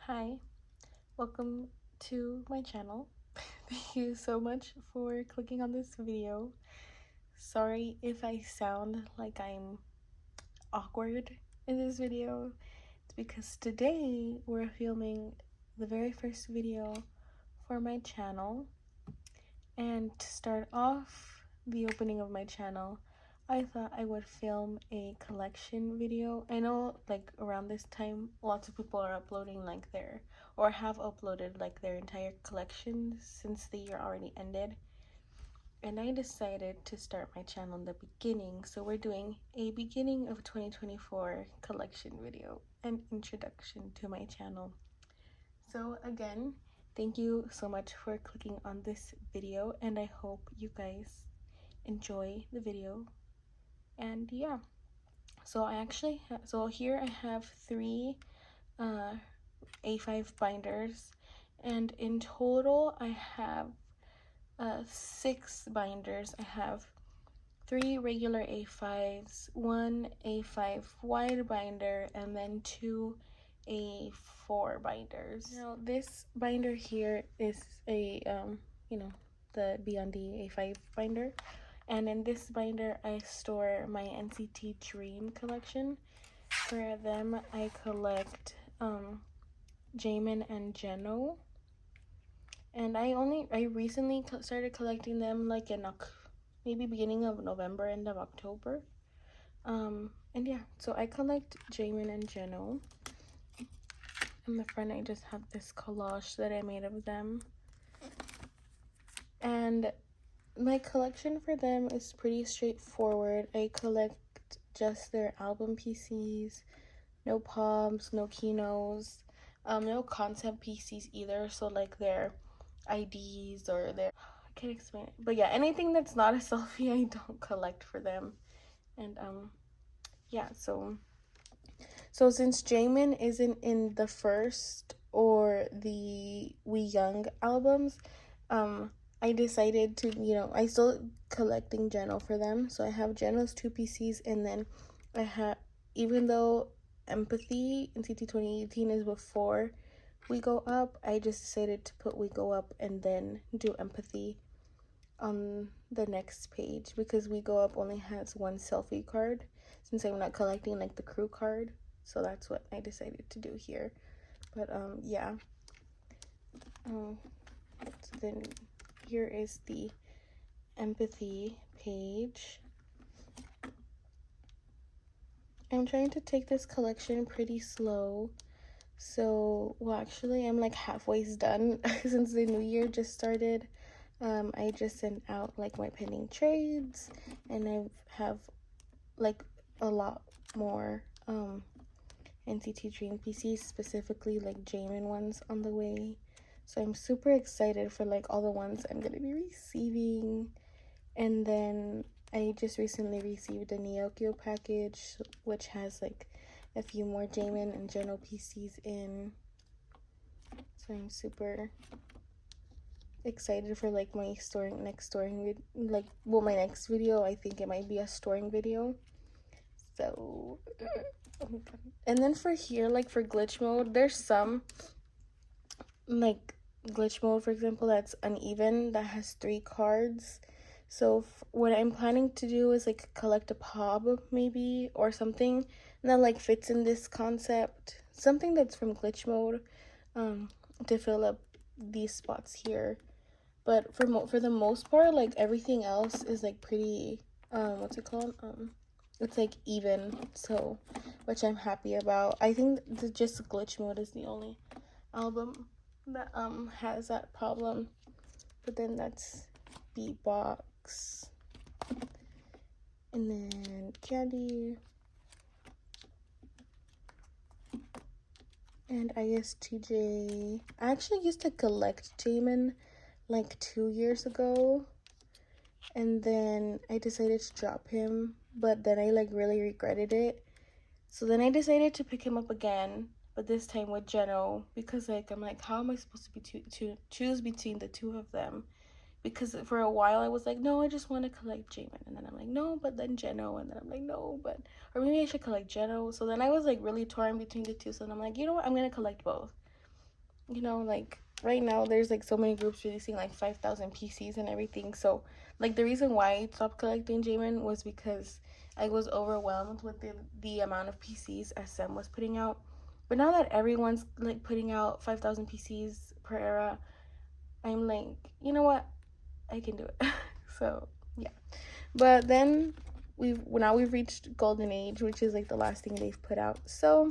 Hi, welcome to my channel. Thank you so much for clicking on this video. Sorry if I sound like I'm awkward in this video. It's because today we're filming the very first video for my channel. And to start off the opening of my channel, I thought I would film a collection video. I know like around this time lots of people are uploading like or have uploaded like their entire collections since the year already ended. And I decided to start my channel in the beginning, so we're doing a beginning of 2024 collection video and introduction to my channel. So again, thank you so much for clicking on this video, and I hope you guys enjoy the video. And yeah, so here I have three A5 binders, and in total I have 6 binders. I have 3 regular A5s, 1 A5 wide binder, and then 2 A4 binders. Now this binder here is a the Beyond A5 binder, and in this binder I store my NCT Dream collection. For them I collect Jaemin and Jeno, and I recently started collecting them like in maybe beginning of November, end of October. And yeah, so I collect Jaemin and Jeno. In the front I just have this collage that I made of them, and my collection for them is pretty straightforward. I collect just their album PCs, no POMs, no keynotes, no concept PCs either, so like their IDs or their, I can't explain it, but yeah, anything that's not a selfie I don't collect for them. And yeah, so since Jaemin isn't in the first or the We Young albums, I decided to, I still collecting Jeno for them. So I have Jeno's 2 PCs, and then I have, even though Empathy in CT 2018 is before We Go Up, I just decided to put We Go Up and then do Empathy on the next page, because We Go Up only has 1 selfie card since I'm not collecting like the crew card. So that's what I decided to do here. But yeah, so then here is the Empathy page. I'm trying to take this collection pretty slow, so well, actually I'm like halfway done since the new year just started. I just sent out like my pending trades, and I have like a lot more NCT Dream PCs, specifically like Jaemin ones, on the way. So I'm super excited for like all the ones I'm gonna be receiving. And then I just recently received a Neokyo package, which has like a few more Jaemin and Jeno PCs in. So I'm super excited for like my next video. I think it might be a storing video. So and then for here, like for glitch mode, there's some like glitch mode, for example, that's uneven, that has 3 cards. So what I'm planning to do is like collect a POB maybe, or something that like fits in this concept, something that's from glitch mode, to fill up these spots here. But for the most part, like everything else is like pretty what's it called, it's like even, so which I'm happy about. I think just glitch mode is the only album that has that problem. But then that's Beatbox, and then Candy, and ISTJ. I actually used to collect Jaemin like 2 years ago, and then I decided to drop him, but then I like really regretted it. So then I decided to pick him up again, but this time with Jeno, because like I'm like, how am I supposed to choose between the 2 of them? Because for a while I was like, no, I just want to collect Jaemin, and then I'm like, no, but then Jeno, and then I'm like, no, but, or maybe I should collect Jeno. So then I was like really torn between the 2, so then I'm like, you know what, I'm gonna collect both. you know, like right now there's like so many groups releasing like 5,000 PCs and everything. So like the reason why I stopped collecting Jamin was because I was overwhelmed with the amount of PCs SM was putting out. But now that everyone's like putting out 5,000 PCs per era, I'm like, you know what? I can do it. So yeah. But then we've reached Golden Age, which is like the last thing they've put out. So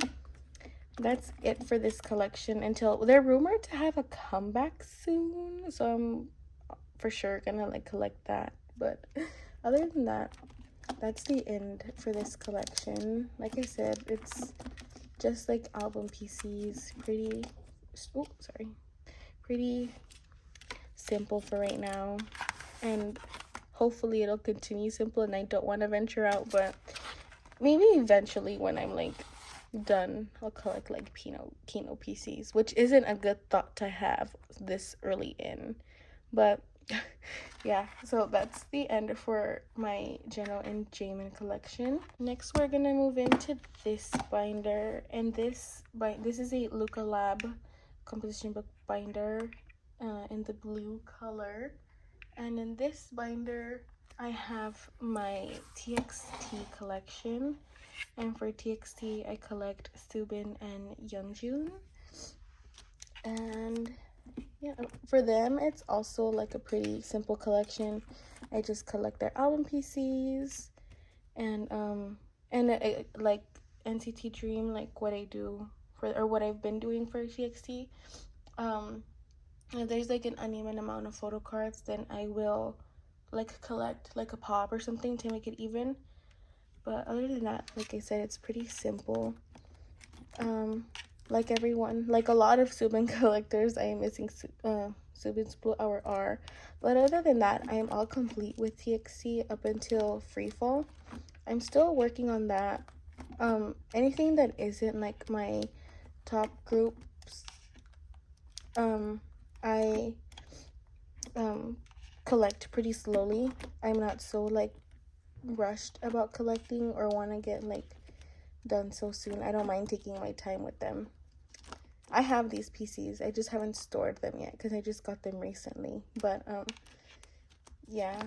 that's it for this collection until they're rumored to have a comeback soon. So I'm for sure gonna like collect that. But other than that, that's the end for this collection. Like I said, it's just like album PCs, pretty simple for right now, and hopefully it'll continue simple. And I don't want to venture out, but maybe eventually when I'm like done, I'll collect like Kino PCs, which isn't a good thought to have this early in. But yeah, so that's the end for my Geno and Jamin collection. Next, we're gonna move into this binder, and this is a Luca Lab composition book binder in the blue color. And in this binder, I have my TXT collection. And for TXT, I collect Subin and Yeonjun. And yeah, for them, it's also like a pretty simple collection. I just collect their album PCs and like NCT Dream, like what I do or what I've been doing for TXT. If there's like an uneven amount of photo cards, then I will like collect like a pop or something to make it even. But other than that, like I said, it's pretty simple. Like everyone, like a lot of Subin collectors, I am missing Subin's Blue Hour R. But other than that, I am all complete with TXT up until Freefall. I'm still working on that. Anything that isn't like my top groups, I collect pretty slowly. I'm not so like rushed about collecting or want to get like done so soon. I don't mind taking my time with them. I have these PCs. I just haven't stored them yet because I just got them recently. But yeah,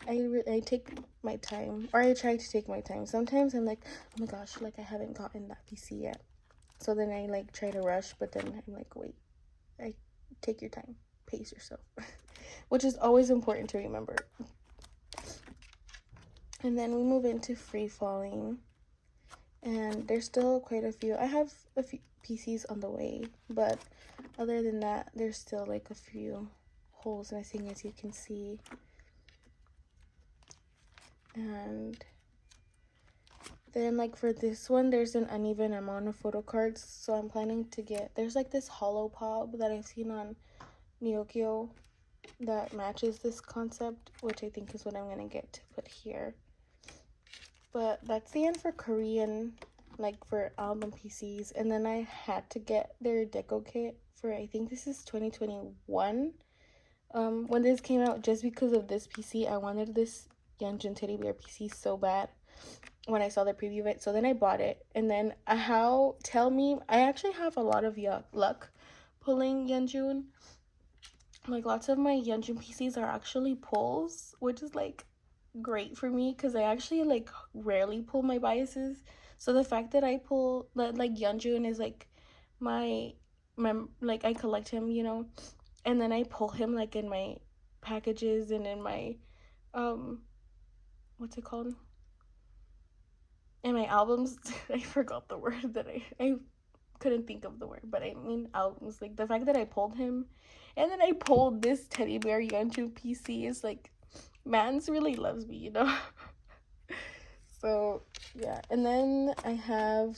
I take my time, or I try to take my time. Sometimes I'm like, oh my gosh, like I haven't gotten that PC yet. So then I like try to rush, but then I'm like, wait, I take your time, pace yourself, which is always important to remember. And then we move into Free Falling. And there's still quite a few. I have a few PCs on the way, but other than that, there's still like a few holes missing, as you can see. And then like for this one, there's an uneven amount of photo cards, so I'm planning to get, there's like this hollow pop that I've seen on Neokyo that matches this concept, which I think is what I'm gonna get to put here. But that's the end for Korean, like for album PCs. And then I had to get their deco kit for, I think this is 2021. When this came out, just because of this PC, I wanted this Yeonjun Teddy Bear PC so bad when I saw the preview of it. So then I bought it. And then tell me, I actually have a lot of luck pulling Yeonjun. Like lots of my Yeonjun PCs are actually pulls, which is like great for me because I actually like rarely pull my biases. So the fact that I pull like Yeonjun is like my like I collect him, you know, and then I pull him like in my packages and in my what's it called, in my albums. I forgot the word that I couldn't think of the word, but I mean albums. Like the fact that I pulled him and then I pulled this teddy bear Yeonjun PC is like, Mans really loves me, you know. So yeah, and then I have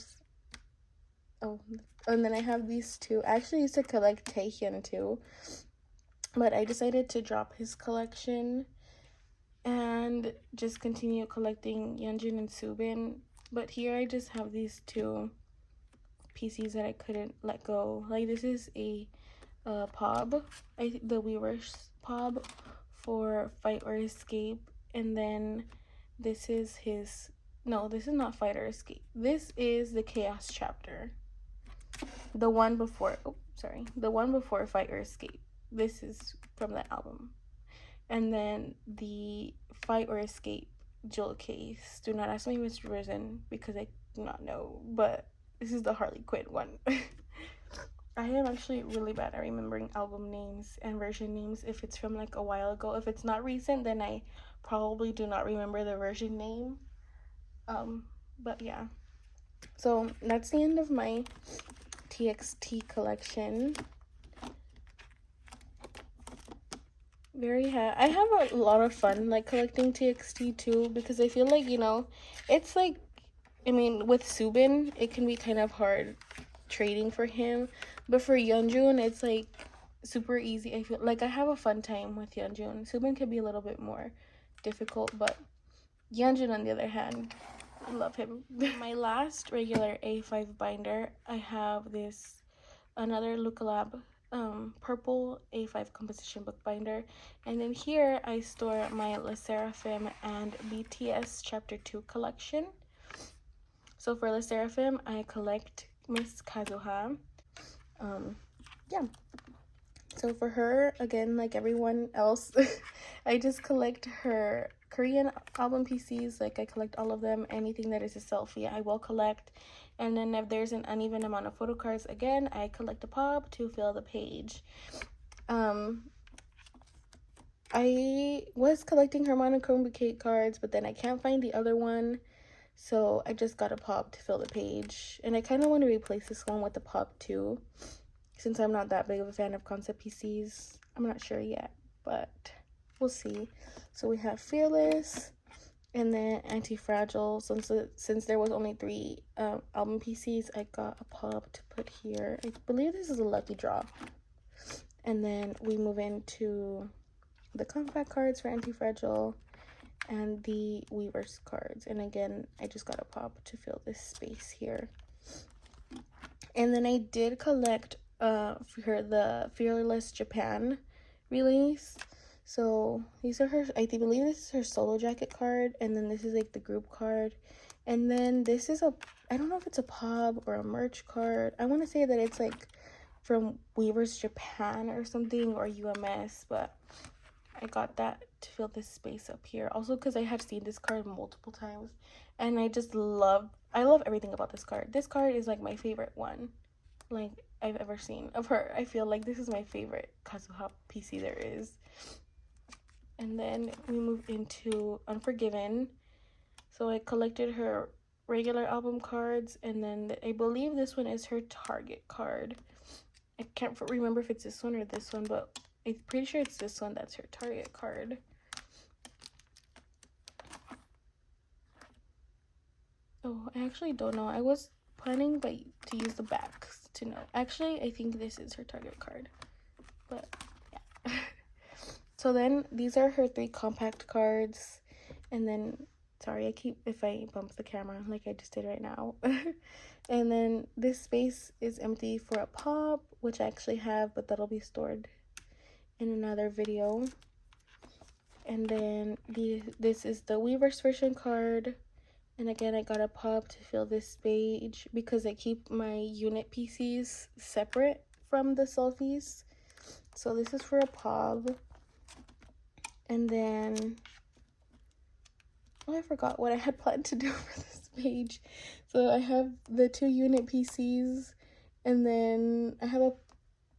these two. I actually used to collect Taehyun too, but I decided to drop his collection and just continue collecting Yeonjun and Subin. But here I just have these two PCs that I couldn't let go. Like this is a POB, the Weavers POB for Fight or Escape, and then this is his, no, this is not Fight or Escape, this is the Chaos chapter. the one before, oh, sorry, the one before Fight or Escape. This is from that album. And then the Fight or Escape jewel case. Do not ask me which version because I do not know, but this is the Harley Quinn one. I am actually really bad at remembering album names and version names if it's from like a while ago. If it's not recent, then I probably do not remember the version name. But yeah. So that's the end of my TXT collection. I have a lot of fun like collecting TXT too, because I feel like, you know, it's like, I mean, with Subin it can be kind of hard trading for him, but for Yeonjun it's like super easy. I feel like I have a fun time with Yeonjun. Subin could be a little bit more difficult, but Yeonjun on the other hand, I love him. My last regular A5 binder, I have this another Lookalab purple A5 composition book binder, and then here I store my lsfm and BTS chapter 2 collection. So for lsfm I collect Miss Kazuha. Yeah, so for her, again, like everyone else, I just collect her Korean album PCs. Like I collect all of them. Anything that is a selfie I will collect. And then if there's an uneven amount of photo cards, again, I collect a pop to fill the page. I was collecting her monochrome bouquet cards, but then I can't find the other one, so I just got a pop to fill the page. And I kind of want to replace this one with a pop too, since I'm not that big of a fan of concept PCs. I'm not sure yet, but we'll see. So we have Fearless, and then Anti-Fragile. Since there was only 3 album PCs, I got a pop to put here. I believe this is a lucky draw. And then we move into the compact cards for Anti-Fragile and the Weavers cards. And again, I just got a pop to fill this space here. And then I did collect for the Fearless Japan release. So these are her, I believe this is her solo jacket card, and then this is like the group card, and then this is I don't know if it's a pub or a merch card. I want to say that it's like from Weavers Japan or something, or UMS, but I got that to fill this space up here. Also because I have seen this card multiple times, and I love everything about this card. This card is like my favorite one like I've ever seen of her. I feel like this is my favorite Kazuha PC there is. And then we move into Unforgiven. So I collected her regular album cards, and then I believe this one is her Target card. I can't remember if it's this one or this one, but I'm pretty sure it's this one that's her Target card. Oh, I actually don't know. I was planning to use the backs to know. Actually, I think this is her Target card, but yeah. So then these are her 3 compact cards, and then sorry if I bump the camera like I just did right now. And then this space is empty for a pop, which I actually have, but that'll be stored in another video. And then this is the Weavers version card. And again, I got a pop to fill this page because I keep my unit PCs separate from the selfies. So this is for a pop. And then, oh, I forgot what I had planned to do for this page. So I have the 2 unit PCs, and then I have a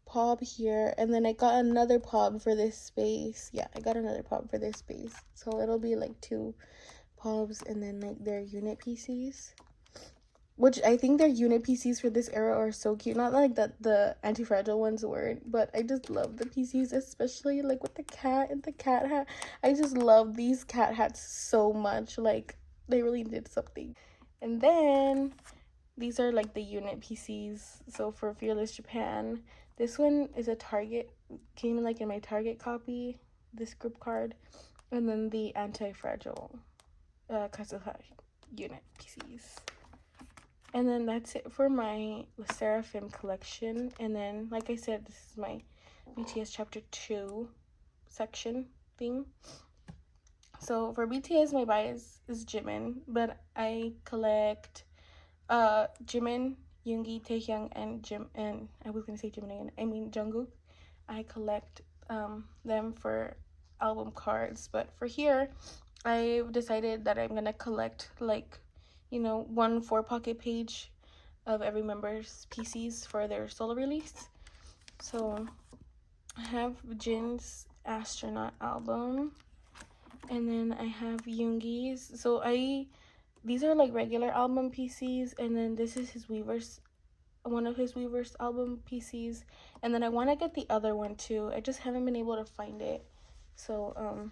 pop here, and then I got another pop for this space. Yeah, I got another pop for this space. So it'll be like 2 pobs and then like their unit PCs, which I think their unit PCs for this era are so cute. Not like that the Anti-Fragile ones weren't, but I just love the PCs, especially like with the cat and the cat hat. I just love these cat hats so much. Like they really did something. And then these are like the unit PCs. So for Fearless Japan, this one is a Target, came like in my Target copy, this group card, and then the Anti-Fragile Kazuha unit PCs. And then that's it for my lsfm collection. And then, like I said, this is my BTS chapter 2 section thing. So for BTS, my bias is Jimin, but I collect Jimin Yoongi, Taehyung, and I was gonna say Jimin again. I mean Jungkook. I collect them for album cards, but for here, I've decided that I'm gonna collect like, you know, 1 4-pocket page of every member's PCs for their solo release. So I have Jin's Astronaut album, and then I have Yoongi's. So these are like regular album PCs, and then this is his Weverse, one of his Weverse album PCs, and then I want to get the other one too. I just haven't been able to find it, so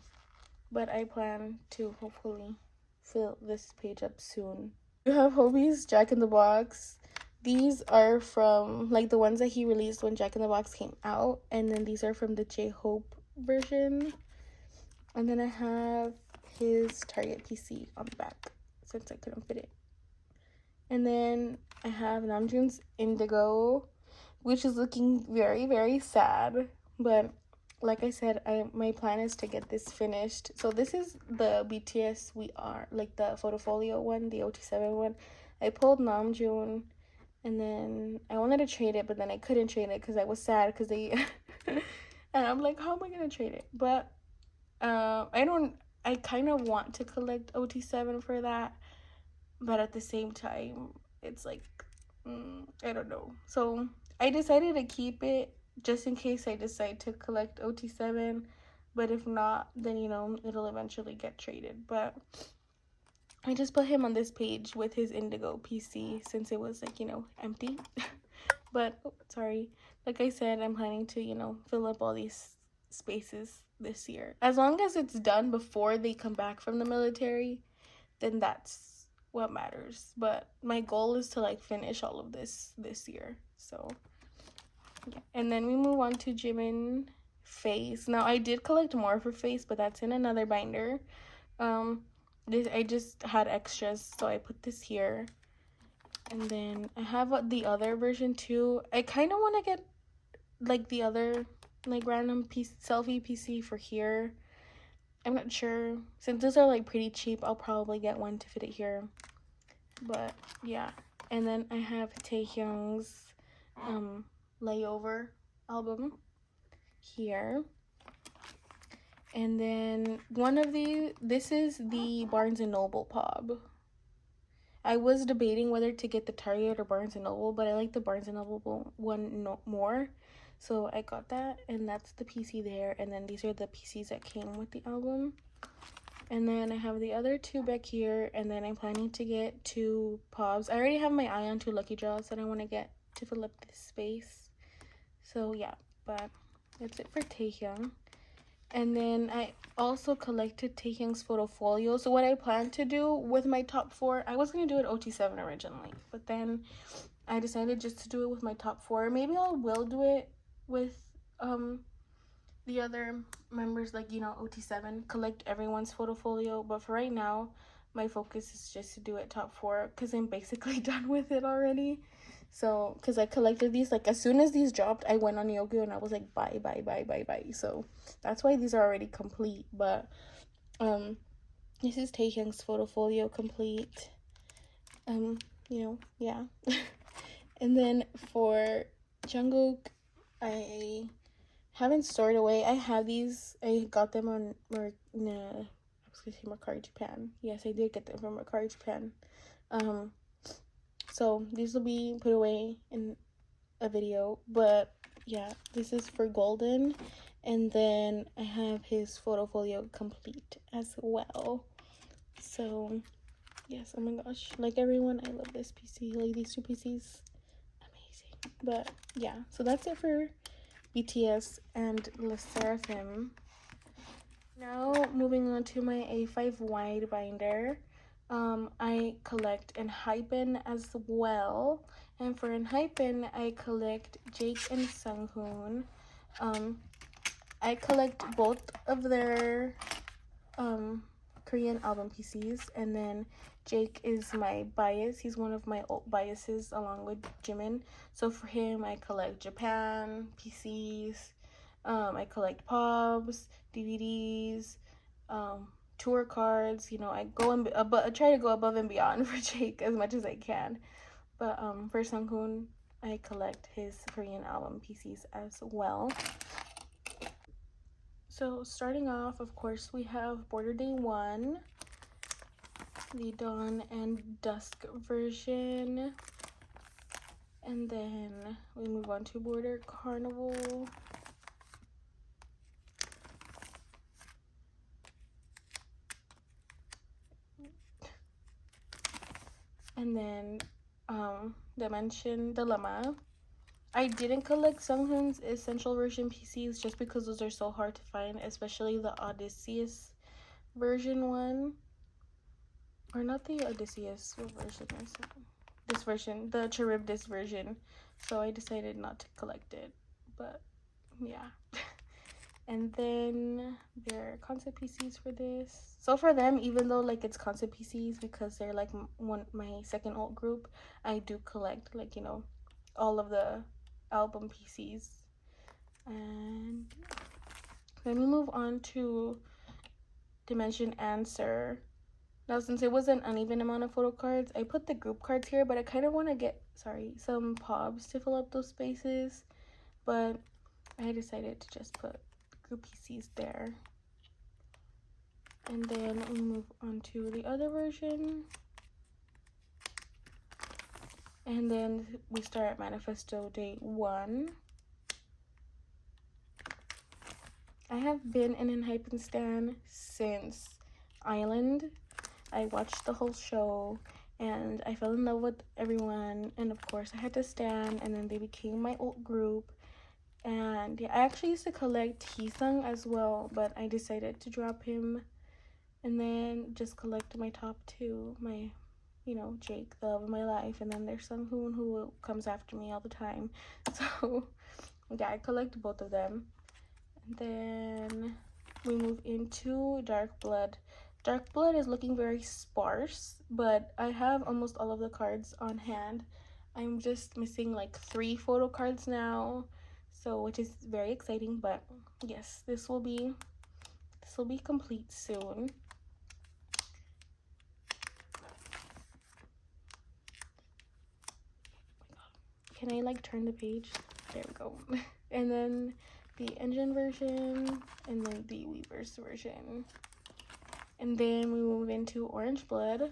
but I plan to hopefully fill this page up soon. You have Hobie's Jack in the Box. These are from like the ones that he released when Jack in the Box came out, and then these are from the J-Hope version. And then I have his Target PC on the back since I couldn't fit it. And then I have Namjoon's Indigo, which is looking very, very sad. But like I said, my plan is to get this finished. So this is the BTS We Are, like the Photofolio one, the OT7 one. I pulled Namjoon, and then I wanted to trade it, but then I couldn't trade it because I was sad because they... and I'm like, how am I going to trade it? But I kind of want to collect OT7 for that, but at the same time, it's like, I don't know. So I decided to keep it just in case I decide to collect OT7, but if not, then, you know, it'll eventually get traded. But I just put him on this page with his Indigo PC since it was, like, you know, empty. But, sorry, like I said, I'm planning to, you know, fill up all these spaces this year. As long as it's done before they come back from the military, then that's what matters. But my goal is to like finish all of this year. So yeah. And then we move on to Jimin Face. Now I did collect more for Face, but that's in another binder. I just had extras, so I put this here. And then I have the other version too. I kind of want to get like the other like random selfie PC for here. I'm not sure. Since these are like pretty cheap, I'll probably get one to fit it here. But yeah. And then I have Taehyung's Layover album here. And then one of this is the Barnes & Noble Pub. I was debating whether to get the Target or Barnes & Noble, but I like the Barnes & Noble one more. So I got that, and that's the PC there. And then these are the PCs that came with the album. And then I have the other two back here, and then I'm planning to get 2 Pobs. I already have my eye on 2 Lucky Draws that I want to get to fill up this space. So yeah, but that's it for Taehyung. And then I also collected Taehyung's Photofolio. So what I plan to do with my top 4, I was going to do it OT7 originally, but then I decided just to do it with my top 4. Maybe I will do it with the other members, like, you know, OT7, collect everyone's Photofolio. But for right now, my focus is just to do it top 4 because I'm basically done with it already. So because I collected these, like, as soon as these dropped, I went on Yogyo and I was like, bye. So that's why these are already complete. But this is Taehyung's Photofolio complete. You know, yeah. And then for Jungkook, I haven't stored away. I have these. I got them on I was gonna say Mercari Japan. Yes, I did get them from Mercari Japan. So these will be put away in a video. But yeah, this is for Golden. And then I have his Photofolio complete as well. So yes, oh my gosh, like everyone, I love this PC. Like these 2 PCs, amazing. But yeah, so that's it for BTS and lsfm. Now moving on to my A5 wide binder. I collect Enhypen as well, and for Enhypen I collect Jake and Sunghoon. I collect both of their Korean album PCs, and then Jake is my bias. He's one of my old biases along with Jimin. So for him, I collect Japan PCs. I collect Pobs, DVDs, tour cards. You know, I try to go above and beyond for Jake as much as I can. But for Sunghoon, I collect his Korean album PCs as well. So starting off, of course, we have Border Day 1, the Dawn and Dusk version. And then we move on to Border Carnival. And then Dimension Dilemma. I didn't collect Sunghoon's Essential Version PCs just because those are so hard to find, especially the Odysseus version one. Or not the Odysseus, what version is it? This version, the Charybdis version. So I decided not to collect it. But yeah. And then there are concept PCs for this. So for them, even though like it's concept PCs because they're like my second alt group, I do collect like, you know, all of the album PCs. And then we move on to Dimension Answer. Now, since it was an uneven amount of photo cards, I put the group cards here, but I kind of want to get, some POBs to fill up those spaces. But I decided to just put group PCs there. And then we move on to the other version. And then we start Manifesto Day 1. I have been an Enhypen stan since Island. I watched the whole show and I fell in love with everyone, and of course I had to stan, and then they became my alt group. And yeah, I actually used to collect Heesung as well, but I decided to drop him and then just collect my top two, my, you know, Jake, the love of my life, and then there's Sunghoon who comes after me all the time. So yeah, I collect both of them. And then we move into Dark Blood. Dark Blood is looking very sparse, but I have almost all of the cards on hand. I'm just missing like 3 photo cards now, so which is very exciting. But yes, this will be complete soon. Can I like turn the page? There we go. And then the engine version, and then the Weavers version. And then we move into Orange Blood.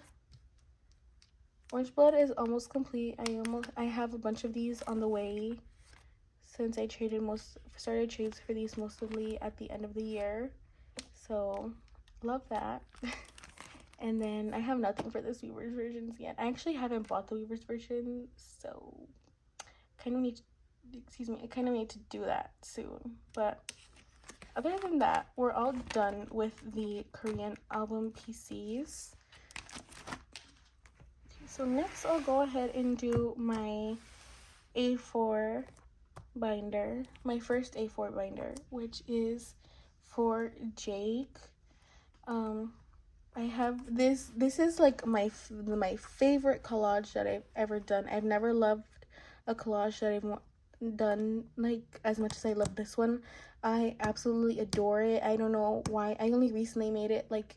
Orange Blood is almost complete. I have a bunch of these on the way since I started trades for these mostly at the end of the year. So love that. And then I have nothing for this Weavers versions yet. I actually haven't bought the Weavers version, so I kind of need to do that soon. But other than that, we're all done with the Korean album PCs. So next I'll go ahead and do my A4 binder, my first A4 binder, which is for Jake. I have this is like my favorite collage that I've ever done. I've never loved a collage that I've done like as much as I love this one. I absolutely adore it. I don't know why. I only recently made it like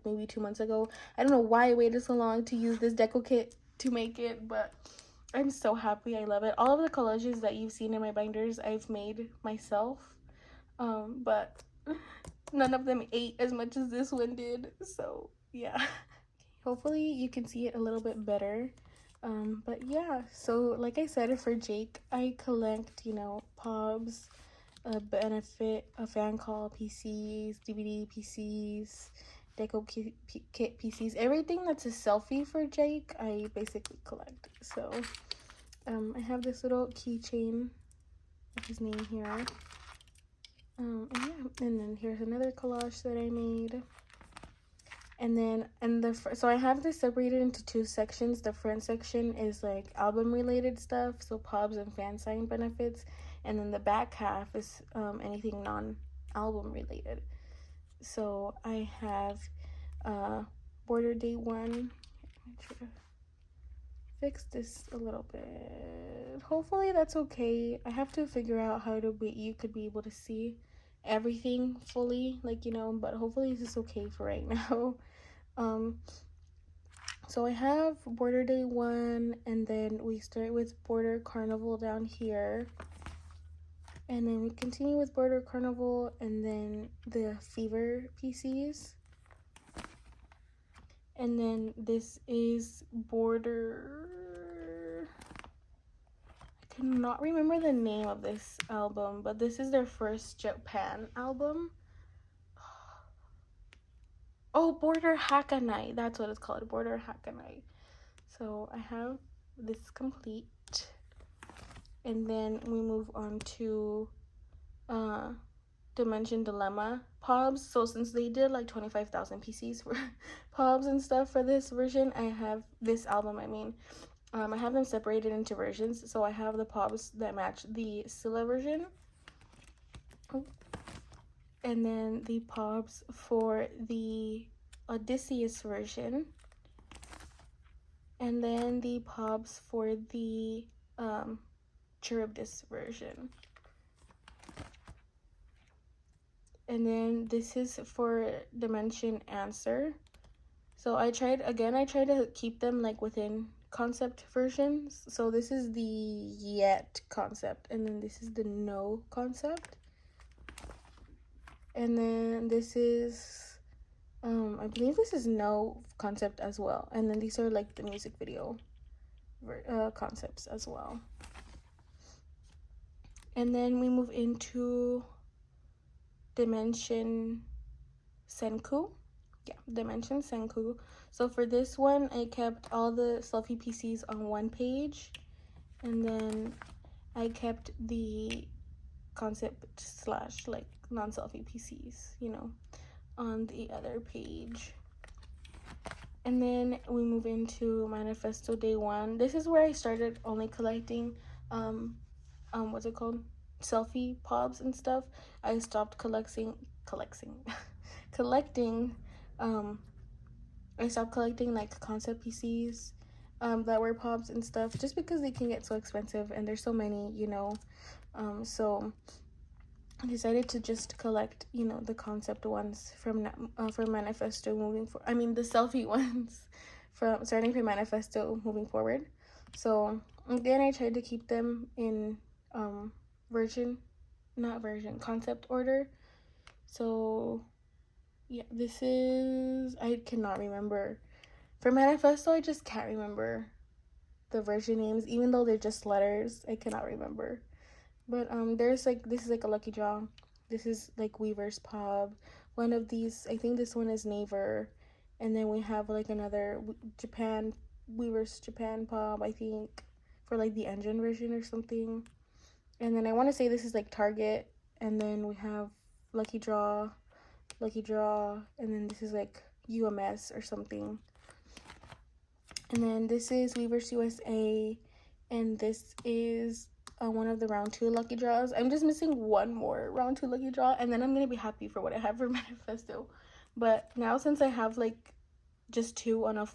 maybe 2 months ago. I don't know why I waited so long to use this deco kit to make it, but I'm so happy. I love it. All of the collages that you've seen in my binders I've made myself, but none of them ate as much as this one did. So yeah. Hopefully you can see it a little bit better. But yeah, so like I said, for Jake, I collect, you know, POBs, Benefit, a fan call PCs, DVD PCs, deco kit PCs, everything that's a selfie for Jake, I basically collect. So I have this little keychain with his name here. And yeah, and then here's another collage that I made. And then so I have this separated into 2 sections. The front section is like album related stuff, so POBs and fan sign benefits, and then the back half is anything non-album related. So I have Border Day 1. Try to fix this a little bit. Hopefully that's okay. I have to figure out how you could be able to see everything fully, like, you know, but hopefully this is okay for right now. So I have Border Day 1, and then we start with Border Carnival down here. And then we continue with Border Carnival, and then the Fever PCs. And then this is Border... I cannot remember the name of this album, but this is their first Japan album. Oh, Border Hakanai. That's what it's called, Border Hakanai. So I have this complete. And then we move on to Dimension Dilemma POBs. So since they did like 25,000 PCs for POBs and stuff for this version, I have this album, I have them separated into versions. So I have the POBs that match the Scylla version, and then the POBs for the Odysseus version, and then the POBs for the Charybdis version. And then this is for Dimension Answer. So I tried to keep them like within concept versions. So this is the yet concept, and then this is the no concept, and then this is I believe this is no concept as well, and then these are like the music video concepts as well. And then we move into Dimension Senku. Yeah, Dimension Senku. So for this one, I kept all the selfie PCs on one page, and then I kept the concept / like non-selfie PCs, you know, on the other page. And then we move into Manifesto Day 1. This is where I started only collecting what's it called, selfie POBs and stuff. I stopped collecting I stopped collecting like concept PCs that were POBs and stuff, just because they can get so expensive and there's so many, you know. So I decided to just collect, you know, the concept ones from Manifesto moving for. I mean the selfie ones from starting from Manifesto moving forward. So again, I tried to keep them in concept order. So yeah, this is, I cannot remember. For Manifesto, I just can't remember the version names, even though they're just letters. I cannot remember. But there's like, this is like a lucky draw. This is like Weaver's POB. One of these, I think this one is Naver. And then we have like another Weaver's Japan POB, I think, for like the engine version or something. And then I want to say this is like Target. And then we have Lucky Draw, and then this is like UMS or something. And then this is Weavers USA, and this is one of the round 2 lucky draws. I'm just missing one more round 2 lucky draw, and then I'm gonna be happy for what I have for Manifesto. But now, since I have like just 2 on a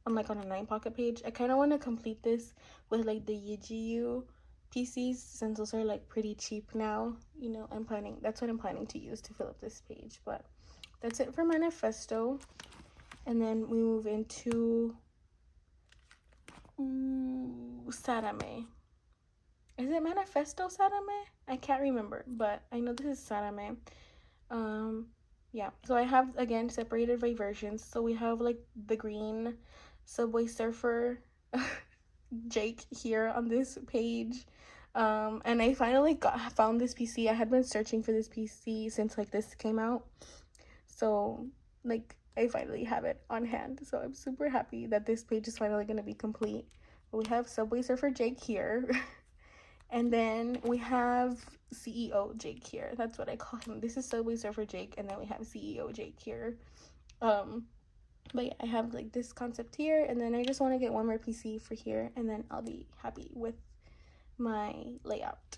9 pocket page, I kind of want to complete this with like the Yijiu PCs, since those are like pretty cheap now, you know. That's what I'm planning to use to fill up this page. But that's it for Manifesto. And then we move into Sarame. Is it Manifesto Sarame? I can't remember, but I know this is Sarame. Yeah, so I have again separated by versions. So we have like the green Subway Surfer Jake here on this page. And I finally found this PC. I had been searching for this PC since like this came out. So like I finally have it on hand. So I'm super happy that this page is finally going to be complete. But we have Subway Surfer Jake here. And then we have CEO Jake here. That's what I call him. This is Subway Surfer Jake, and then we have CEO Jake here. But yeah, I have like this concept here, and then I just want to get one more PC for here, and then I'll be happy with my layout.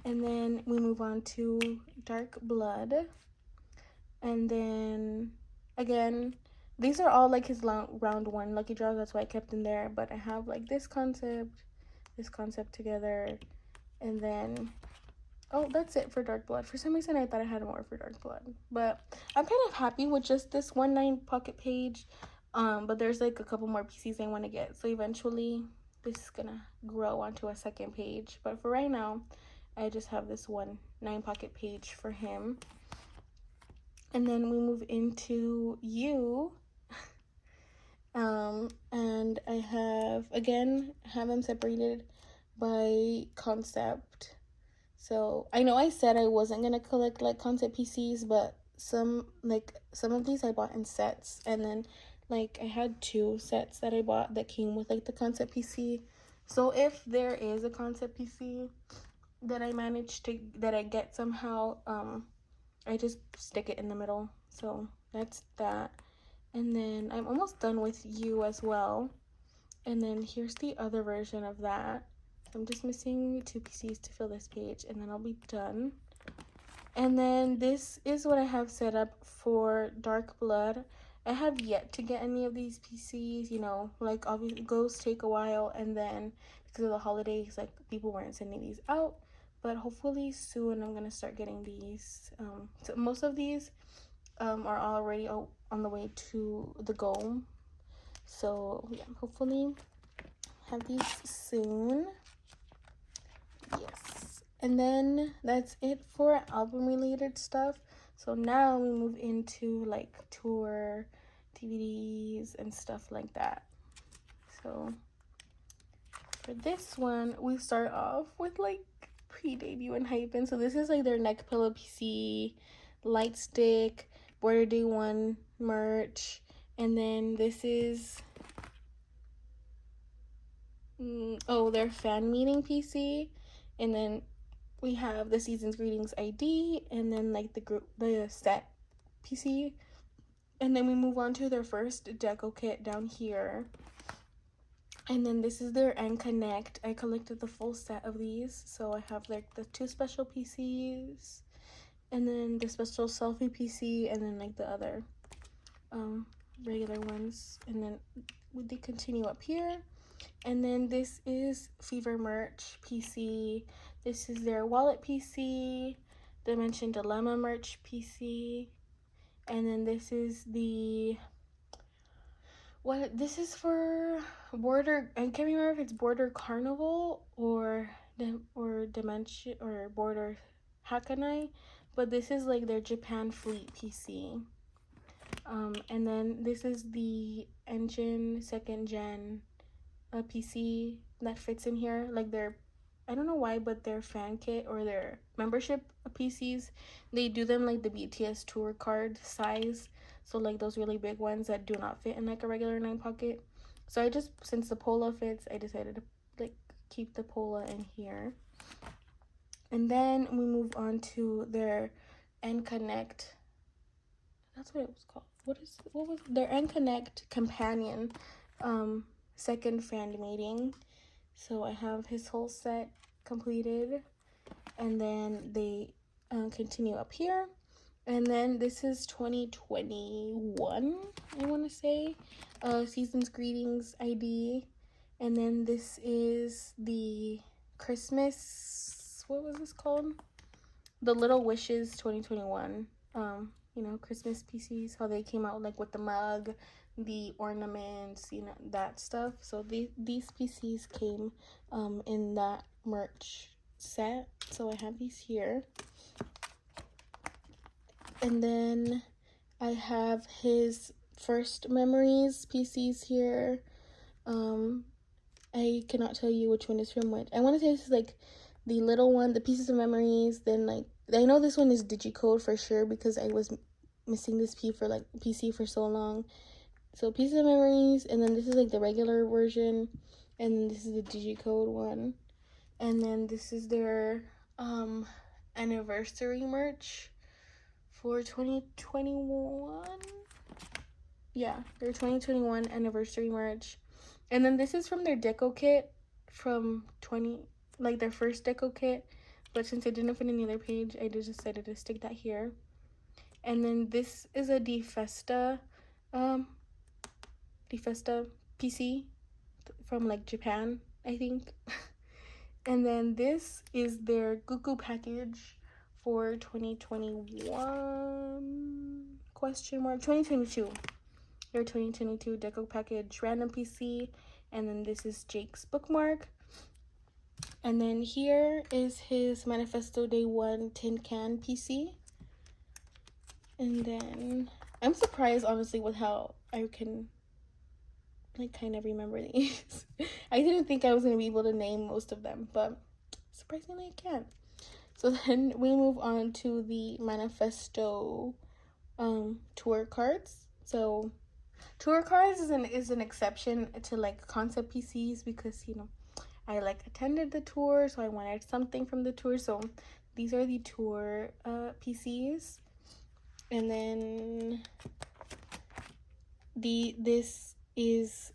And then we move on to Dark Blood. And then again, these are all like his round 1 lucky draws. That's why I kept in there. But I have like this concept together, and then that's it for Dark Blood. For some reason I thought I had more for Dark Blood, but I'm kind of happy with just this 1 9 pocket page. But there's like a couple more PCs I want to get, so eventually this is gonna grow onto a second page. But for right now, I just have this one 9-pocket page for him. And then we move into you. And I have them separated by concept. So I know I said I wasn't gonna collect like concept PCs, but some of these I bought in sets, and then like I had 2 sets that I bought that came with like the concept PC. So if there is a concept PC that I get somehow, I just stick it in the middle. So that's that. And then I'm almost done with you as well. And then here's the other version of that. I'm just missing 2 PCs to fill this page, and then I'll be done. And then this is what I have set up for Dark Blood. I have yet to get any of these PCs, you know, like obviously goes take a while, and then because of the holidays, like people weren't sending these out. But hopefully soon I'm gonna start getting these. So most of these are already on the way to the goal. So yeah, hopefully have these soon. Yes. And then that's it for album related stuff. So now we move into like tour DVDs and stuff like that. So for this one, we start off with like pre-debut and hyping. So this is like their neck pillow PC, light stick, border day 1 merch, and then this is their fan meeting PC, and then we have the season's greetings ID, and then like the set PC, and then we move on to their first deco kit down here. And then this is their N Connect. I collected the full set of these, so I have like the 2 special PCs, and then the special selfie PC, and then like the other regular ones, and then they continue up here. And then this is Fever merch PC. This is their wallet PC, Dimension Dilemma merch PC, and then this is this is for Border. I can't remember if it's Border Carnival or Dimension or Border Hakanai, but this is like their Japan Fleet PC. And then this is the Engine 2nd Gen PC that fits in here. Like I don't know why, but their fan kit or their membership PCs, they do them like the BTS tour card size. So like those really big ones that do not fit in like a regular 9-pocket. So since the Pola fits, I decided to like keep the Pola in here. And then we move on to their N Connect. That's what it was called. What was their N Connect companion second fan meeting. So I have his whole set completed, and then they continue up here. And then this is 2021, I want to say, season's greetings ID. And then this is the Christmas, what was this called? The Little Wishes 2021, you know, Christmas PCs, how they came out like with the mug, the ornaments, you know, that stuff. So these PCs came in that merch set. So I have these here. And then I have his first memories PCs here. I cannot tell you which one is from which. I want to say this is like the little one, the pieces of memories. Then like I know this one is digicode for sure because I was missing this PC for so long. So pieces of memories, and then this is like the regular version, and then this is the digicode one, and then this is their anniversary merch for 2021. Yeah, their 2021 anniversary merch. And then this is from their deco kit from their first deco kit, but since it didn't fit in the other page, I just decided to stick that here. And then this is a DeFesta PC from like Japan, I think. And then this is their Gugu package for 2021 question mark 2022. Your 2022 Deco Package Random PC. And then this is Jake's bookmark. And then here is his Manifesto Day 1 Tin Can PC. And then I'm surprised, honestly, with how I can like kind of remember these. I didn't think I was going to be able to name most of them, but surprisingly I can. So then we move on to the Manifesto tour cards. So tour cards is an exception to like concept PCs because, you know, I like attended the tour, so I wanted something from the tour. So these are the tour PCs. And then this is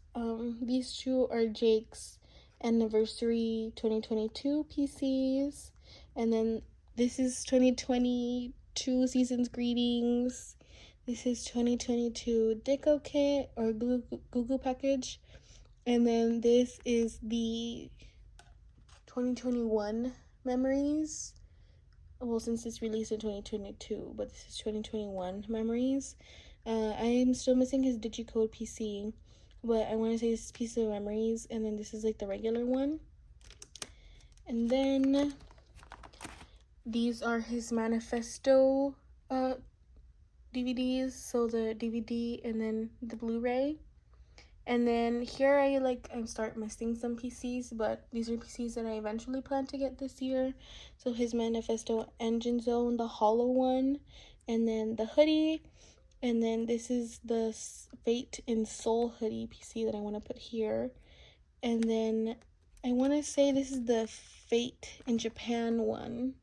these two are Jake's anniversary 2022 PCs. And then this is 2022 season's greetings. This is 2022 Deco kit or Google package. And then this is the 2021 memories. Well, since it's released in 2022, but this is 2021 memories. I'm still missing his digicode PC, but I want to say this piece of memories, and then this is like the regular one. And then these are his Manifesto DVDs, so the DVD and then the Blu-ray. And then here I start missing some PCs, but these are PCs that I eventually plan to get this year. So his Manifesto Engine Zone, the hollow one, and then the hoodie. And then this is the Fate and Soul hoodie PC that I want to put here. And then I want to say this is the Fate in Japan one.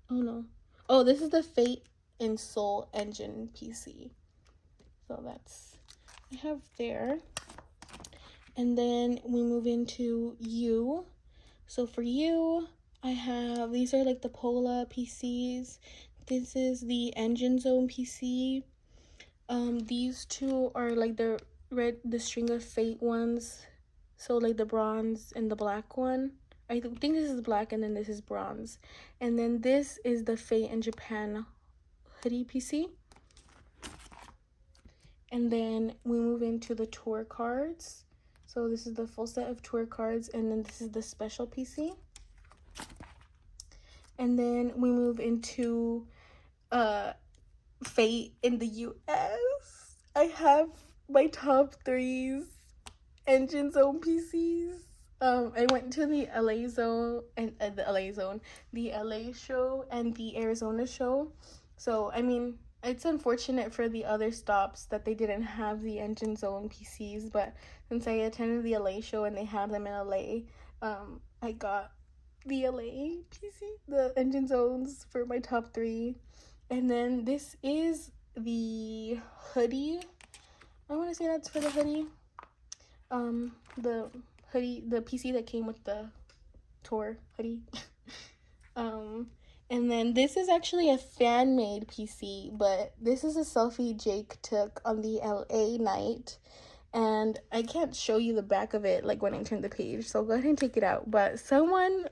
Oh no. Oh, this is the Fate and Soul Engine PC. So that's I have there. And then we move into you. So for you, I have, these are like the Pola PCs. This is the Engine Zone PC. These two are like the String of Fate ones. So like the bronze and the black one. I think this is black and then this is bronze. And then this is the Fate in Japan hoodie PC. And then we move into the tour cards. So this is the full set of tour cards, and then this is the special PC. And then we move into Fate in the US. I have my top 3s Engine Zone PCs. I went to the LA zone and the LA show and the Arizona show. So I mean, it's unfortunate for the other stops that they didn't have the Engine Zone PCs, but since I attended the LA show and they have them in LA, I got the LA PC, the Engine Zones for my top 3. And then this is the hoodie. I want to say that's for the hoodie. The hoodie, the PC that came with the tour hoodie. And then this is actually a fan-made PC, but this is a selfie Jake took on the LA night. And I can't show you the back of it like when I turn the page, so go ahead and take it out. But someone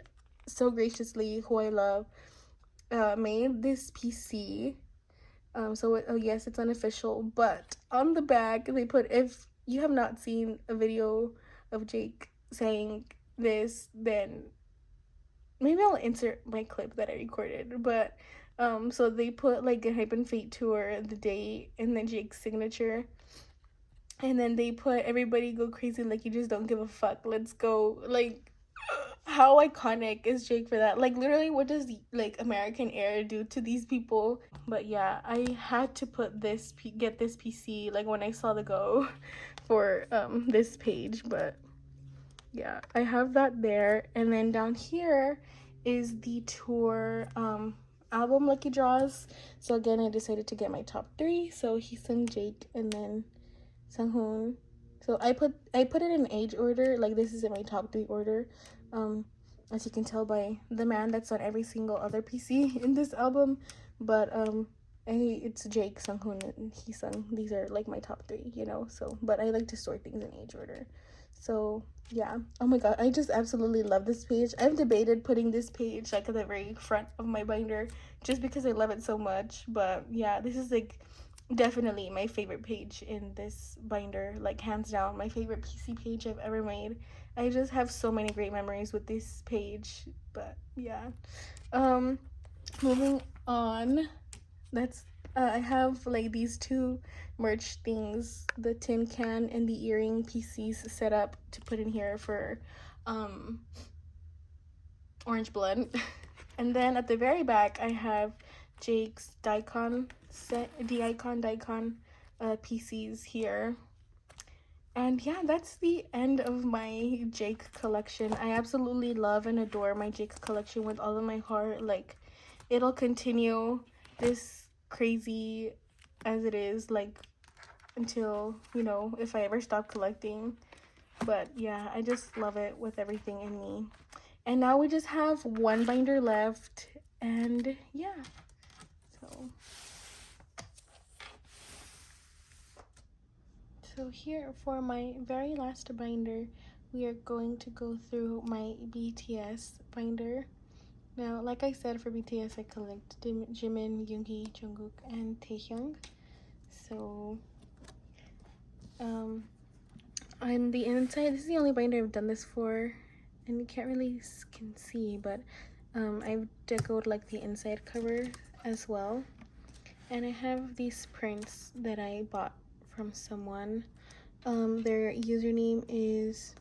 so graciously, who I love, made this PC. Yes, it's unofficial, but on the back they put, if you have not seen a video of Jake saying this, then maybe I'll insert my clip that I recorded. But so they put like a Hype and Fate tour, the date, and then Jake's signature. And then they put everybody go crazy, like you just don't give a fuck, let's go. Like, how iconic is Jake for that? Like, literally, what does like American Air do to these people? But yeah, I had to put this get this PC like when I saw the go for this page. But yeah, I have that there. And then down here is the tour album lucky draws. So again, I decided to get my top 3. So Heesung, Jake, and then Sunghoon. So I put it in age order. Like, this is in my top 3 order. As you can tell by the man that's on every single other PC in this album. But it's Jake, Sunghoon, and Heesung. These are like my top 3, you know. So, but I like to sort things in age order. So yeah, oh my god, I just absolutely love this page. I've debated putting this page like at the very front of my binder just because I love it so much. But yeah, this is like definitely my favorite page in this binder, like hands down my favorite PC page I've ever made. I just have so many great memories with this page. But yeah, um moving on, that's I have like these two merch things, the tin can and the earring PCs set up to put in here for orange blood. And then at the very back I have Jake's Daikon set, the icon Daikon PCs here. And yeah, that's the end of my Jake collection. I absolutely love and adore my Jake collection with all of my heart. Like, it'll continue this crazy as it is, like, until, you know, if I ever stop collecting. But yeah, I just love it with everything in me. And now we just have one binder left, and yeah, so here for my very last binder, we are going to go through my BTS binder. Now, like I said, for BTS, I collect Jimin, Yoongi, Jungkook, and Taehyung. So, on the inside, this is the only binder I've done this for, and you can't really can see, but I've decoed like the inside cover as well. And I have these prints that I bought from someone. Their username is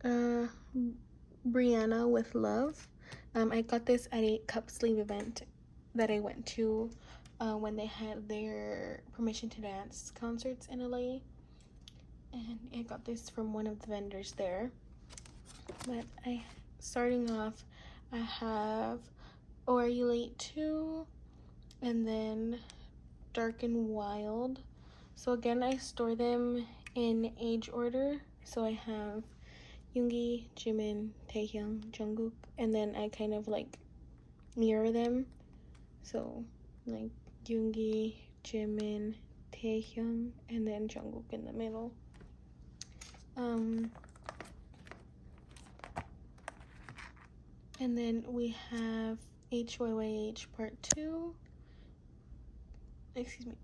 Brianna with love. I got this at a cup sleeve event that I went to when they had their Permission to Dance concerts in LA, and I got this from one of the vendors there. But starting off, I have Oh Are You Late Too, and then Dark and Wild. So again, I store them in age order. So I have Yoongi, Jimin, Taehyung, Jungkook, and then I kind of like mirror them. So like Yoongi, Jimin, Taehyung, and then Jungkook in the middle. And then we have HYYH Part 2. Excuse me.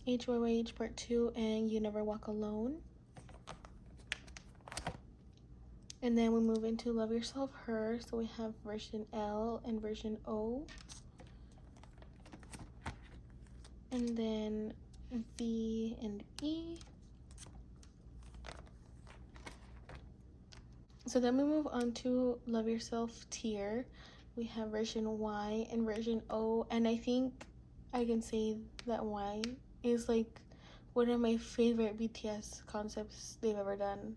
HYYH Part 2 and You Never Walk Alone. And then we move into Love Yourself Her. So we have version L and version O. And then V and E. So then we move on to Love Yourself Tier. We have version Y and version O. And I think I can say that Y is like one of my favorite BTS concepts they've ever done.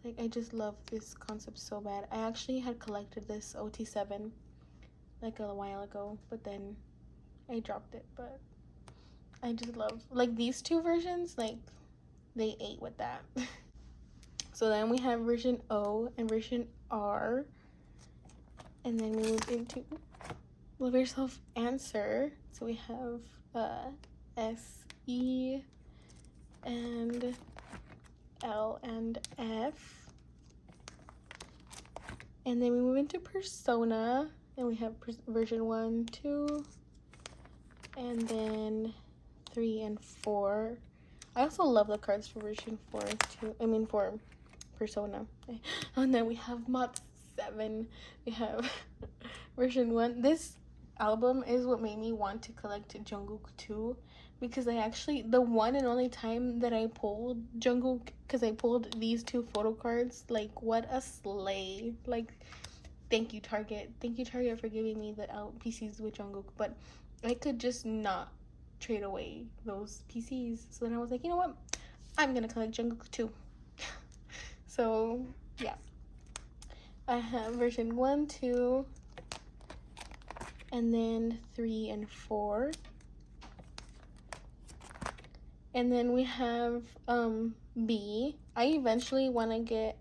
Like, I just love this concept so bad. I actually had collected this OT7 like a while ago, but then I dropped it. But I just love, like, these two versions, like, they ate with that. So then we have version O and version R. And then we move into Love Yourself Answer. So we have S, E, and L and F. And then we move into Persona, and we have version 1, 2, and then 3 and 4. I also love the cards for version 4 too. I mean for Persona. And then we have Mod 7. We have version 1. This album is what made me want to collect Jungkook too, because I actually, the one and only time that I pulled Jungkook, because I pulled these two photo cards, like, what a slay. Like, thank you Target for giving me the PCs with Jungkook. But I could just not trade away those PCs. So then I was like, you know what, I'm gonna collect Jungkook too. So yeah, I have version 1, 2, and then 3 and 4. And then we have B. I eventually want to get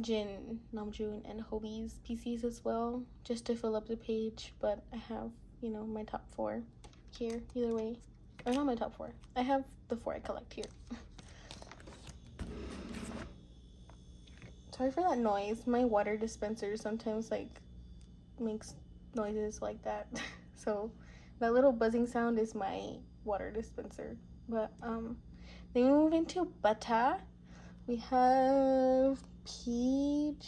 Jin, Namjoon, and Hobi's PCs as well, just to fill up the page. But I have, you know, my top 4 here either way. Or not my top 4. I have the 4 I collect here. Sorry for that noise. My water dispenser sometimes like makes noises like that. So that little buzzing sound is my water dispenser. But then we move into butter. We have peaches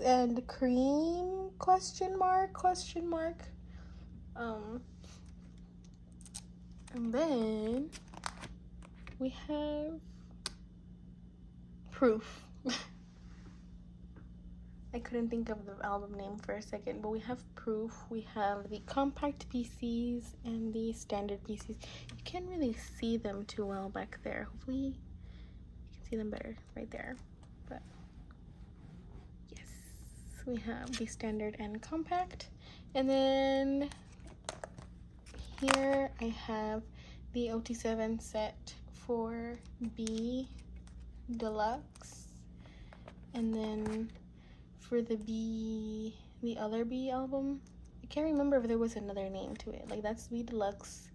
and cream, question mark, question mark. And then we have Proof. I couldn't think of the album name for a second, but we have Proof. We have the compact PCs and the standard PCs. You can't really see them too well back there. Hopefully you can see them better right there. But yes, we have the standard and compact. And then here I have the OT7 set for B Deluxe. And then for the other B album, I can't remember if there was another name to it. Like, that's B Deluxe,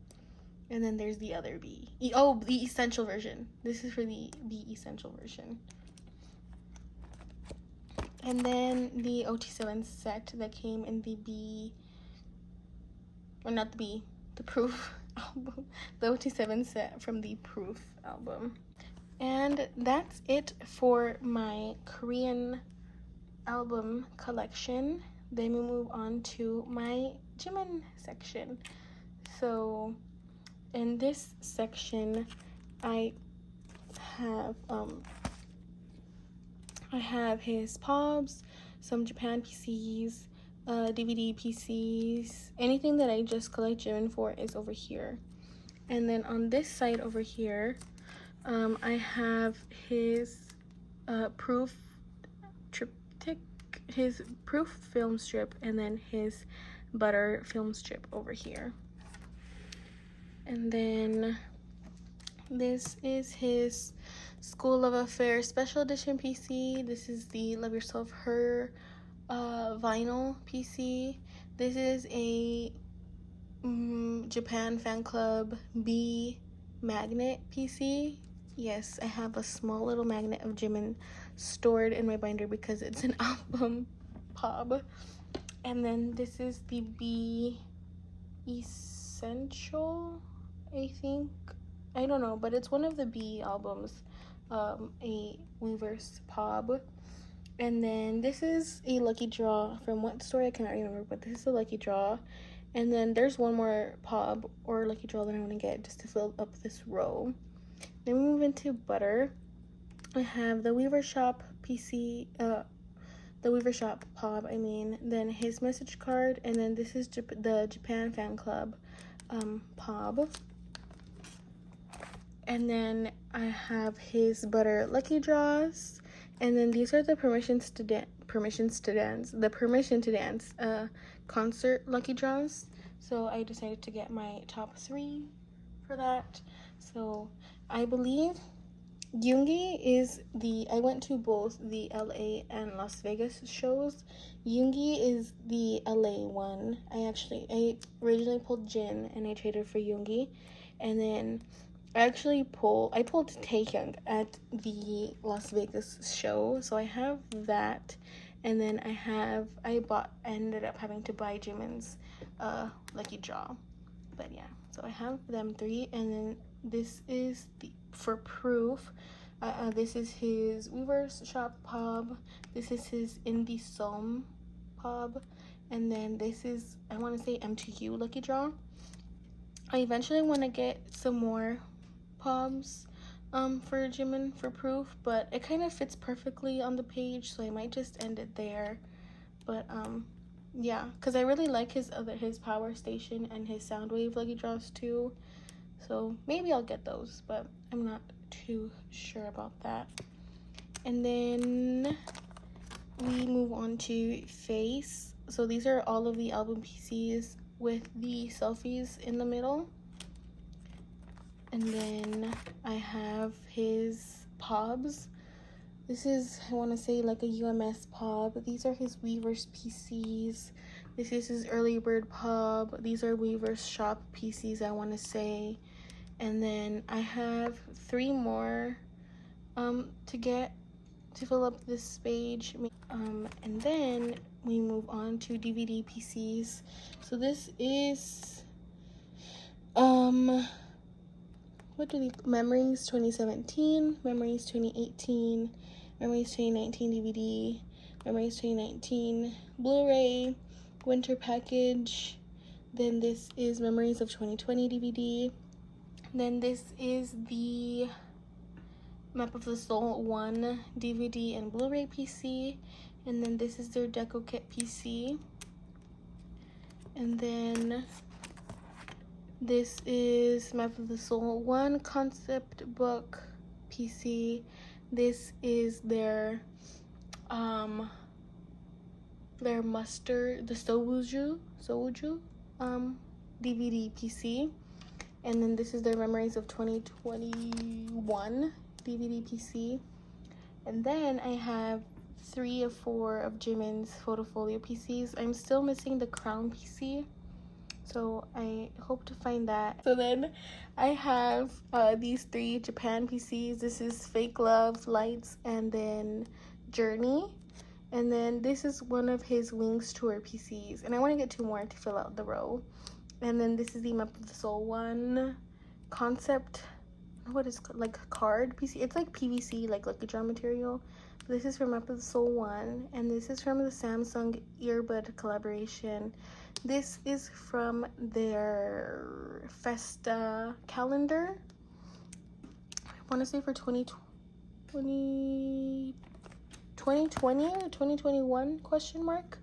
and then there's the other B. The Essential version. This is for the B Essential version. And then the OT7 set that came in the B, or not the B, the Proof album. The OT7 set from the Proof album. And that's it for my Korean album collection. Then we move on to my Jimin section. So in this section, I have his POBs, some Japan PCs, DVD PCs. Anything that I just collect Jimin for is over here. And then on this side over here, I have his Proof triptych, his Proof film strip, and then his Butter film strip over here. And then this is his School of Affair special edition PC. This is the Love Yourself Her vinyl PC. This is a Japan Fan Club B magnet PC. Yes, I have a small little magnet of Jimin stored in my binder because it's an album POB. And then this is the B Essential, I think. I don't know, but it's one of the B albums, a Weverse POB. And then this is a lucky draw from what store I cannot remember, but this is a lucky draw. And then there's one more POB or lucky draw that I want to get just to fill up this row. Then we move into Butter. I have the Weaver Shop PC, the Weaver Shop POB, then his message card, and then this is the Japan Fan Club POB. And then I have his Butter Lucky Draws, and then these are the Permission to Dance concert Lucky Draws. So I decided to get my top 3 for that. So I believe Yoongi is I went to both the LA and Las Vegas shows. Yoongi is the LA one. I originally pulled Jin and I traded for Yoongi. And then I pulled Taehyung at the Las Vegas show. So I have that. And then I ended up having to buy Jimin's lucky draw. But yeah, so I have them 3. And then this is for Proof. This is his Weaver's Shop POB. This is his Indie Som POB. And then this is, I want to say, M2U lucky draw. I eventually want to get some more POBs for Jimin for Proof, but it kind of fits perfectly on the page, so I might just end it there. But yeah, because I really like his Power Station and his Soundwave lucky draws too. So maybe I'll get those, but I'm not too sure about that. And then we move on to Face. So these are all of the album PCs with the selfies in the middle. And then I have his POBs. This is, I want to say, like a UMS POB. These are his Weaver's PCs. This is his Early Bird POB. These are Weaver's Shop PCs, I want to say. And then I have 3 more to get. to fill up this page. And then we move on to DVD PCs. So this is what do they, Memories 2017, Memories 2018, Memories 2019 DVD, Memories 2019 Blu-ray, Winter Package. Then this is Memories of 2020 DVD. Then this is the Map of the Soul 1 DVD and Blu-ray PC. And then this is their Deco Kit PC. And then this is Map of the Soul 1 concept book PC. This is their mustard, the Soju DVD PC. And then this is their Memories of 2021 DVD PC. And then I have 3 of 4 of Jimin's Photofolio PCs. I'm still missing the Crown PC, so I hope to find that. So then I have these 3 Japan PCs. This is Fake Love, Lights, and then Journey. And then this is one of his Wings Tour PCs. And I want to get 2 more to fill out the row. And then this is the Map of the Soul 1 concept, what is it called? Like card PC. It's like PVC, like lucky charm material. This is from Map of the Soul 1. And this is from the Samsung earbud collaboration. This is from their Festa calendar. I want to say for 2020 or 2021 question mark.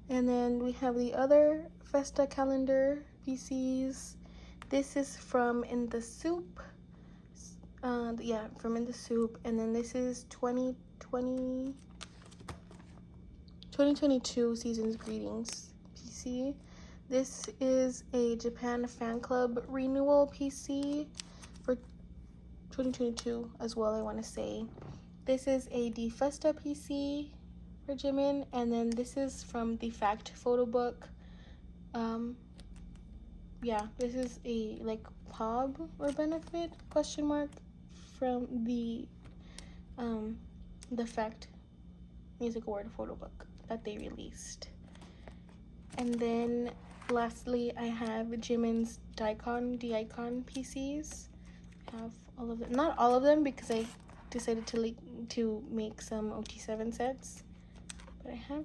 And then we have the other Festa calendar PCs. This is from In the Soup. Yeah, from In the Soup. And then this is 2022 Season's Greetings PC. This is a Japan Fan Club renewal PC for 2022 as well, I want to say. This is a De Festa PC for Jimin, and then this is from the Fact photo book. Yeah, this is a like POB or benefit question mark from the Fact music award photo book that they released. And then lastly, I have Jimin's Daikon PCs. I have all of them, not all of them because I decided to make some OT7 sets, but I have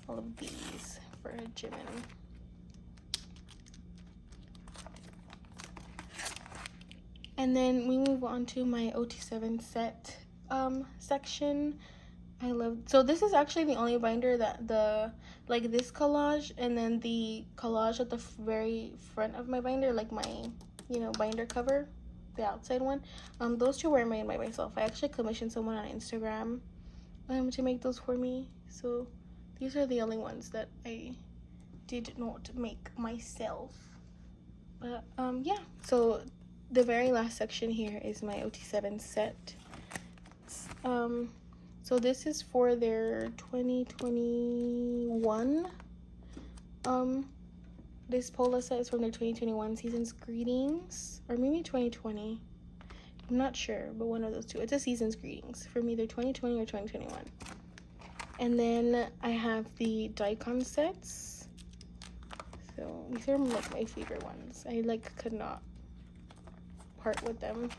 all of these for Jimin. And then we move on to my OT7 set section. So this is actually the only binder that like this collage, and then the collage at the very front of my binder, like my binder cover, the outside one. Those 2 were made by myself. I actually commissioned someone on Instagram to make those for me. So these are the only ones that I did not make myself. But yeah, so the very last section here is my OT7 set. So this is for their 2021. This Pola set is from their 2021 Season's Greetings, or maybe 2020. I'm not sure, but one of those 2. It's a Season's Greetings from either 2020 or 2021. And then I have the Daikon sets. So these are like my favorite ones. I like could not part with them.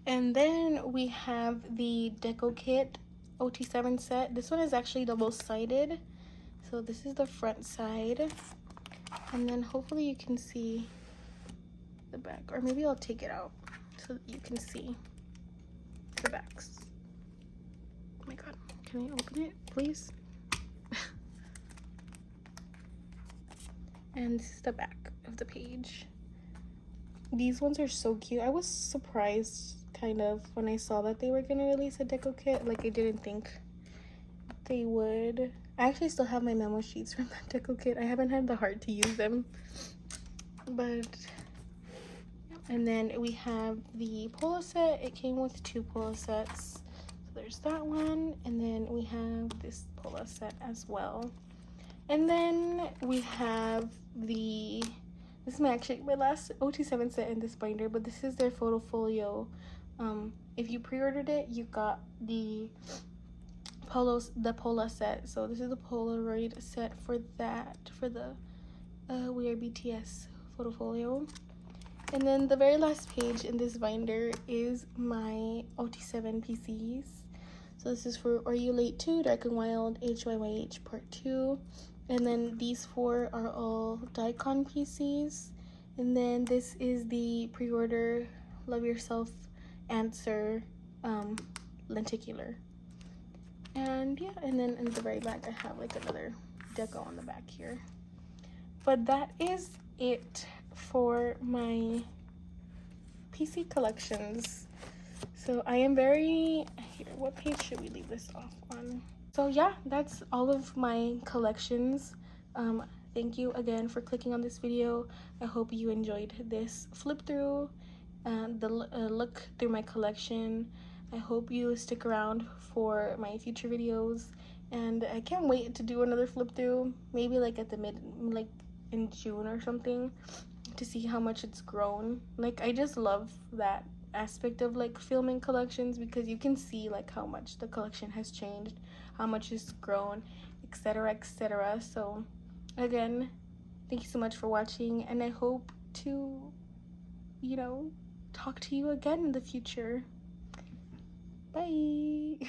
And then we have the Deco Kit OT7 set. This one is actually double-sided. So this is the front side. And then hopefully you can see the back. Or maybe I'll take it out so that you can see the backs. Oh my god. Can I open it, please? And this is the back of the page. These ones are so cute. I was surprised kind of when I saw that they were gonna release a deco kit. Like, I didn't think they would. I actually still have my memo sheets from that deco kit. I haven't had the heart to use them, but yeah. And then we have the polo set. It came with 2 polo sets. So there's that one. And then we have this polo set as well. And then we have this is actually my last OT7 set in this binder, but this is their photofolio. If you pre-ordered it, you got the Pola set. So this is the Polaroid set for the We Are BTS photofolio. And then the very last page in this binder is my OT7 PCs. So this is for Are You Late Too, Dark and Wild, HYYH Part 2. And then these 4 are all Daikon PCs. And then this is the pre-order Love Yourself Answer lenticular. And yeah, and then in the very back I have like another deco on the back here. But that is it for my PC collections. So I am very here. What page should we leave this off on? So yeah, that's all of my collections. Thank you again for clicking on this video. I hope you enjoyed this flip through and the look through my collection. I hope you stick around for my future videos, and I can't wait to do another flip through, maybe like at the like in June or something, to see how much it's grown. Like, I just love that aspect of like filming collections, because you can see like how much the collection has changed, how much it's grown, etc, etc. So again, thank you so much for watching, and I hope to, you know, talk to you again in the future. Bye.